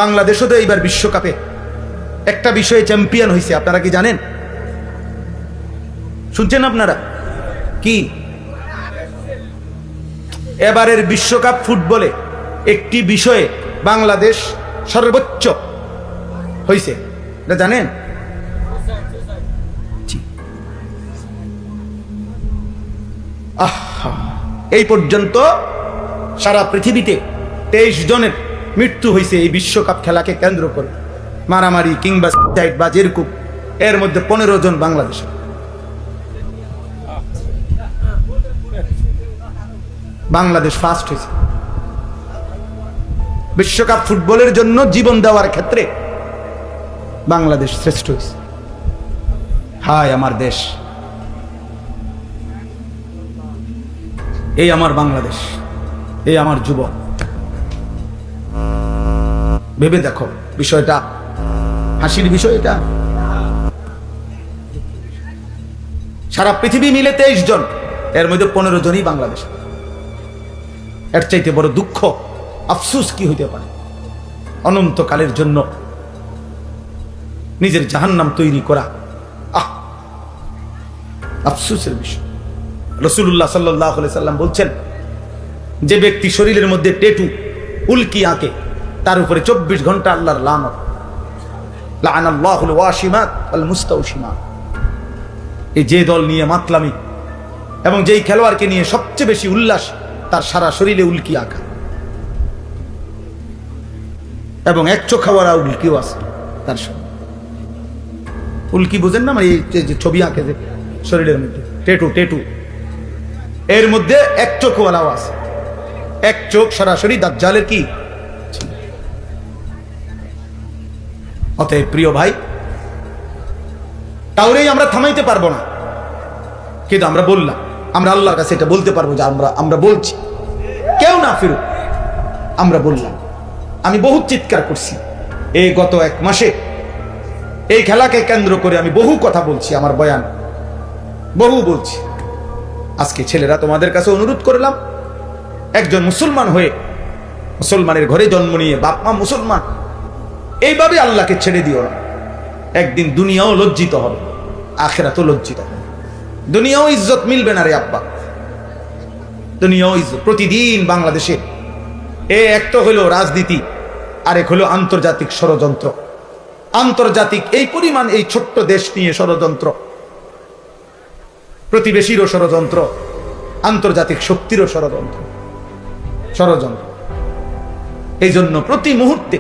বাংলাদেশও তো এইবার বিশ্বকাপে একটা বিষয়ে চ্যাম্পিয়ন হয়েছে, আপনারা কি জানেন? শুনছেন আপনারা? কি এবারের বিশ্বকাপ ফুটবলে একটি বিষয়ে বাংলাদেশ সর্বোচ্চ হয়েছে, এটা জানেন? এই পর্যন্ত সারা পৃথিবীতে 23 জনের মৃত্যু হয়েছে এই বিশ্বকাপ খেলাকে কেন্দ্র করে, মারামারি কিংবা সাইড বা যেরকম। এর মধ্যে 15 জন বাংলাদেশ। বাংলাদেশ ফার্স্ট হয়েছে বিশ্বকাপ ফুটবলের জন্য জীবন দেওয়ার ক্ষেত্রে। বাংলাদেশ শ্রেষ্ঠ হয়েছে। হায় আমার দেশ, এই আমার বাংলাদেশ, এই আমার যুবক। ভেবে দেখো বিষয়টা, হাসির বিষয় এটা। সারা পৃথিবী মিলে 23 জন, এর মধ্যে 15 জনই বাংলাদেশ। এর চাইতে বড় দুঃখ আফসোস কি হইতে পারে? অনন্তকালের জন্য নিজের জাহান্নাম তৈরি করা আফসোসের বিষয়। রাসূলুল্লাহ সাল্লাল্লাহু আলাইহি সাল্লাম বলছেন, যে ব্যক্তি শরীরের মধ্যে টেটু উল্কি আঁকে তার উপরে 24 ঘন্টা আল্লাহর লানত। লাআনাল্লাহুল ওয়াশিমাত ওয়াল মুস্তাওশিমাত। এই যে দল নিয়ে মাতলামি এবং যেই খেলোয়াড়কে নিয়ে সবচেয়ে বেশি উল্লাস, তার সারা শরীরে উল্কি আঁকা এবং এক চোখাওয়ারা উল্কিও আছে তার সঙ্গে। উল্কি বুঝেন না? এই যে ছবি আঁকে যে শরীরের মধ্যে টেটু, এর মধ্যে এক চোখওয়ালাও আছে। এক চোখ সরাসরি দাজ্জালের কি। অতএব প্রিয় ভাই, কাউরেই আমরা থামাইতে পারবো না, কিন্তু আমরা বললাম, আমরা আল্লাহর কাছে এটা বলতে পারবো যে আমরা বলছি, কেউ না ফিরুক। আমরা বললাম, আমি বহু চিৎকার করছি এই গত 1 মাসে এই খেলাকে কেন্দ্র করে। আমি বহু কথা বলছি, আমার বয়ান বহু বলছি। আজকে ছেলেরা তোমাদের কাছে অনুরোধ করলাম, একজন মুসলমান হয়ে, মুসলমানের ঘরে জন্ম নিয়ে, বাপ মা মুসলমান, এইভাবে আল্লাহকে ছেড়ে দিও না। একদিন দুনিয়াও লজ্জিত হবে, আখিরাতও লজ্জিত হবে। দুনিয়াও ইজ্জত মিলবে না রে আব্বা, দুনিয়াও ইজ্জত। প্রতিদিন বাংলাদেশে এক তো হলো রাজনীতি, আরেক হলো আন্তর্জাতিক ষড়যন্ত্র। আন্তর্জাতিক এই পরিমাণ, এই ছোট্ট দেশ নিয়ে ষড়যন্ত্র, প্রতিবেশীরও ষড়যন্ত্র, আন্তর্জাতিক শক্তিরও ষড়যন্ত্র। এই জন্য প্রতি মুহূর্তে